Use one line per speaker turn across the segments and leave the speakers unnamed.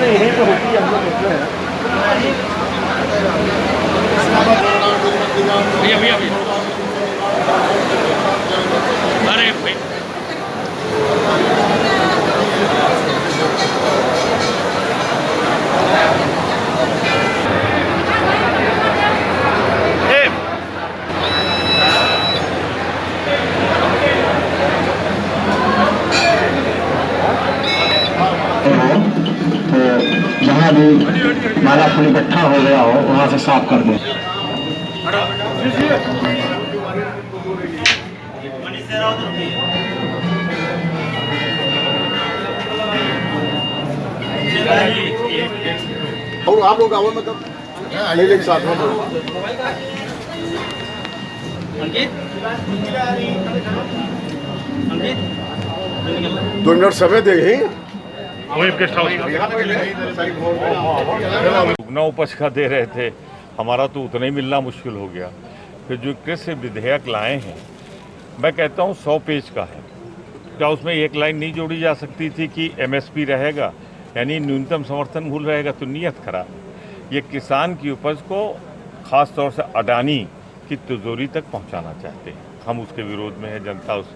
यहीं पे होती है, हम लोग देखते हैं। भैया अरे
जहाँ भी नाला फूल इकट्ठा हो गया हो वहाँ से साफ कर दें।
और आप लोग आओ मतलब एक साथ में 2 मिनट समय दे
दुगना उपज का दे रहे थे, हमारा तो उतना ही मिलना मुश्किल हो गया। फिर जो कृषि विधेयक लाए हैं, मैं कहता हूँ 100 पेज का है। क्या उसमें एक लाइन नहीं जोड़ी जा सकती थी कि एमएसपी रहेगा, यानी न्यूनतम समर्थन मूल्य रहेगा? तो नियत खराब। ये किसान की उपज को ख़ास तौर से अडानी की तिजोरी तक पहुँचाना चाहते हैं। हम उसके विरोध में है। जनता उस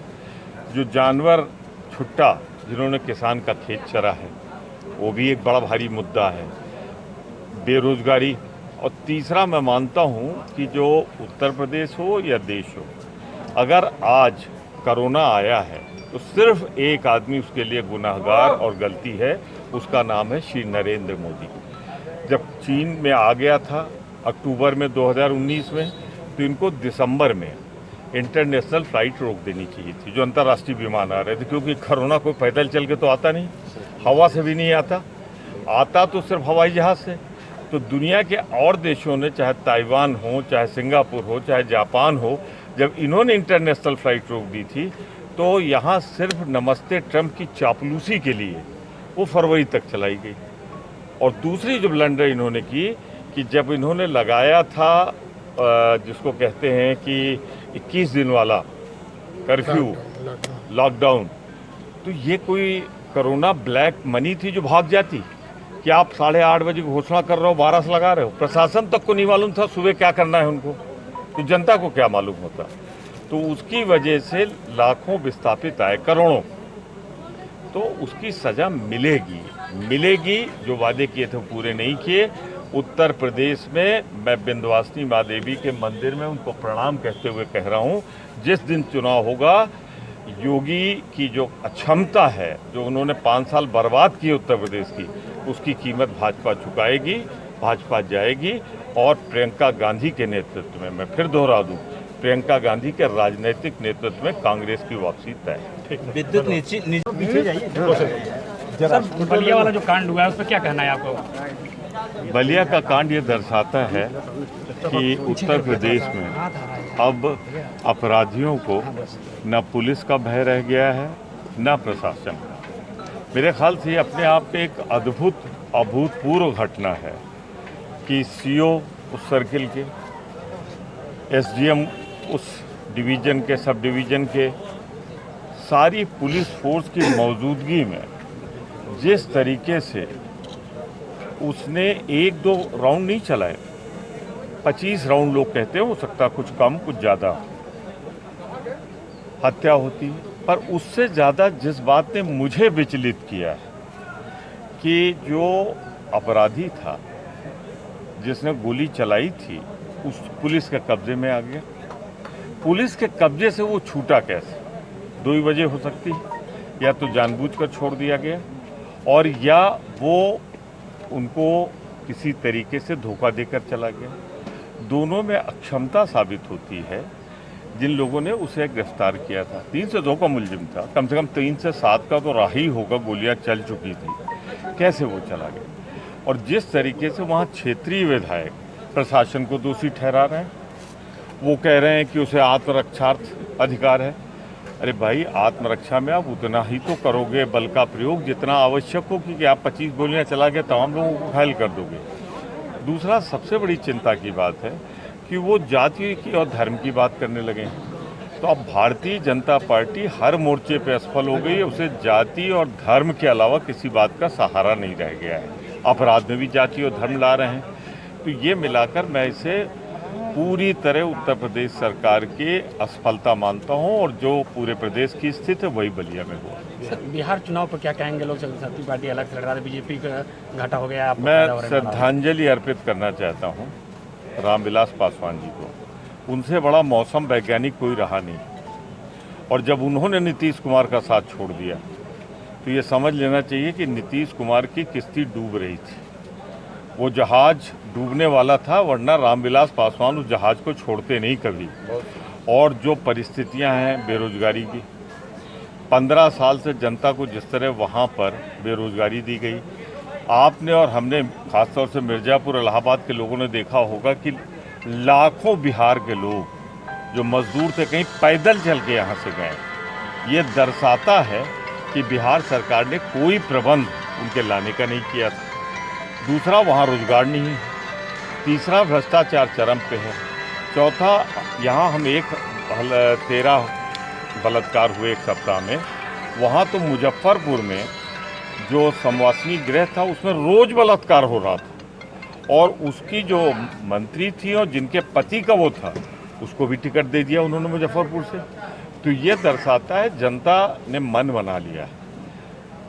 जो जानवर छुट्टा जिन्होंने किसान का खेत चरा है, वो भी एक बड़ा भारी मुद्दा है। बेरोजगारी, और तीसरा मैं मानता हूँ कि जो उत्तर प्रदेश हो या देश हो, अगर आज कोरोना आया है तो सिर्फ एक आदमी उसके लिए गुनाहगार और गलती है, उसका नाम है श्री नरेंद्र मोदी। जब चीन में आ गया था अक्टूबर में 2019 में, तो इनको दिसंबर में इंटरनेशनल फ़्लाइट रोक देनी चाहिए थी, जो अंतर्राष्ट्रीय विमान आ रहे थे, क्योंकि कोरोना कोई पैदल चल के तो आता नहीं, हवा से भी नहीं आता तो सिर्फ हवाई जहाज़ से। तो दुनिया के और देशों ने, चाहे ताइवान हो, चाहे सिंगापुर हो, चाहे जापान हो, जब इन्होंने इंटरनेशनल फ़्लाइट रोक दी थी, तो यहाँ सिर्फ नमस्ते ट्रंप की चापलूसी के लिए वो फरवरी तक चलाई गई। और दूसरी जो ब्लंडर इन्होंने की कि जब इन्होंने लगाया था जिसको कहते हैं कि 21 दिन वाला कर्फ्यू, लॉकडाउन, तो ये कोई कोरोना ब्लैक मनी थी जो भाग जाती कि आप 8:30 बजे घोषणा कर रहे हो, 12 से लगा रहे हो? प्रशासन तक को नहीं मालूम था सुबह क्या करना है उनको, तो जनता को क्या मालूम होता? तो उसकी वजह से लाखों विस्थापित आए, करोड़ों, तो उसकी सज़ा मिलेगी। जो वादे किए थे पूरे नहीं किए। उत्तर प्रदेश में मैं विंध्यवासिनी माँ देवी के मंदिर में उनको प्रणाम कहते हुए कह रहा हूँ, जिस दिन चुनाव होगा, योगी की जो अक्षमता है, जो उन्होंने 5 साल बर्बाद किए उत्तर प्रदेश की, उसकी कीमत भाजपा चुकाएगी, भाजपा जाएगी। और प्रियंका गांधी के नेतृत्व में, मैं फिर दोहरा दूँ, प्रियंका गांधी के राजनीतिक नेतृत्व में कांग्रेस की वापसी तय है।
विद्युत बलिया वाला जो कांड हुआ है उस पर क्या कहना है आपको?
बलिया का कांड ये दर्शाता है कि उत्तर प्रदेश में अब अपराधियों को न पुलिस का भय रह गया है, न प्रशासन का। मेरे ख्याल से अपने आप में एक अभूतपूर्व घटना है कि सीओ उस सर्किल के, एसडीएम उस डिवीज़न के, सब डिवीज़न के, सारी पुलिस फोर्स की मौजूदगी में जिस तरीके से उसने 1-2 राउंड नहीं चलाए, 25 राउंड लोग कहते हैं, हो सकता कुछ कम कुछ ज़्यादा हत्या होती है। पर उससे ज़्यादा जिस बात ने मुझे विचलित किया है कि जो अपराधी था जिसने गोली चलाई थी, उस पुलिस के कब्जे में आ गया। पुलिस के कब्जे से वो छूटा कैसे? 2 ही वजह हो सकती है, या तो जानबूझकर छोड़ दिया गया, और या वो उनको किसी तरीके से धोखा देकर चला गया। दोनों में अक्षमता साबित होती है। जिन लोगों ने उसे गिरफ्तार किया था। 3 से 2 का मुलजिम था, कम से कम 3 से 7 का तो राही होगा, गोलियां चल चुकी थी, कैसे वो चला गया। और जिस तरीके से वहाँ क्षेत्रीय विधायक प्रशासन को दोषी ठहरा रहे हैं, वो कह रहे हैं कि उसे आत्मरक्षार्थ अधिकार है। अरे भाई, आत्मरक्षा में आप उतना ही तो करोगे बल का प्रयोग जितना आवश्यक हो, क्योंकि आप 25 गोलियां चला के तमाम लोगों को घायल कर दोगे। दूसरा, सबसे बड़ी चिंता की बात है कि वो जाति की और धर्म की बात करने लगे हैं। तो अब भारतीय जनता पार्टी हर मोर्चे पे असफल हो गई है, उसे जाति और धर्म के अलावा किसी बात का सहारा नहीं रह गया है। अपराध में भी जाति और धर्म ला रहे हैं। तो ये मिलाकर मैं इसे पूरी तरह उत्तर प्रदेश सरकार की असफलता मानता हूं, और जो पूरे प्रदेश की स्थिति है वही बलिया में हुआ।
सर, बिहार चुनाव पर क्या कहेंगे? लोग जनशक्ति पार्टी अलग लड़ रहा है, बीजेपी का घाटा हो गया, आपको फायदा हो
मैं
रहा है।
श्रद्धांजलि अर्पित करना चाहता हूं रामविलास पासवान जी को। उनसे बड़ा मौसम वैज्ञानिक कोई रहा नहीं, और जब उन्होंने नीतीश कुमार का साथ छोड़ दिया तो ये समझ लेना चाहिए कि नीतीश कुमार की किश्ती डूब रही थी। वो जहाज डूबने वाला था, वरना रामविलास पासवान उस जहाज को छोड़ते नहीं कभी। और जो परिस्थितियां हैं बेरोजगारी की, 15 साल से जनता को जिस तरह वहाँ पर बेरोजगारी दी गई, आपने और हमने खासतौर से मिर्ज़ापुर इलाहाबाद के लोगों ने देखा होगा कि लाखों बिहार के लोग जो मजदूर थे कहीं पैदल चल के यहाँ से गए। ये दर्शाता है कि बिहार सरकार ने कोई प्रबंध उनके लाने का नहीं किया था। दूसरा, वहाँ रोजगार नहीं है। तीसरा, भ्रष्टाचार चरम पे है। चौथा, यहाँ हम 13 बलात्कार हुए एक सप्ताह में। वहाँ तो मुजफ्फरपुर में जो संवासनी गृह था उसमें रोज बलात्कार हो रहा था, और उसकी जो मंत्री थी और जिनके पति का वो था, उसको भी टिकट दे दिया उन्होंने मुजफ्फरपुर से। तो ये दर्शाता है जनता ने मन बना लिया है।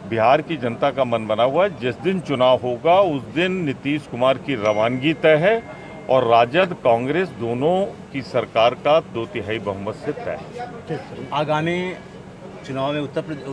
बिहार की जनता का मन बना हुआ है। जिस दिन चुनाव होगा उस दिन नीतीश कुमार की रवानगी तय है, और राजद कांग्रेस दोनों की सरकार का 2/3 बहुमत से तय है।
आगामी चुनाव में उत्तर प्रदेश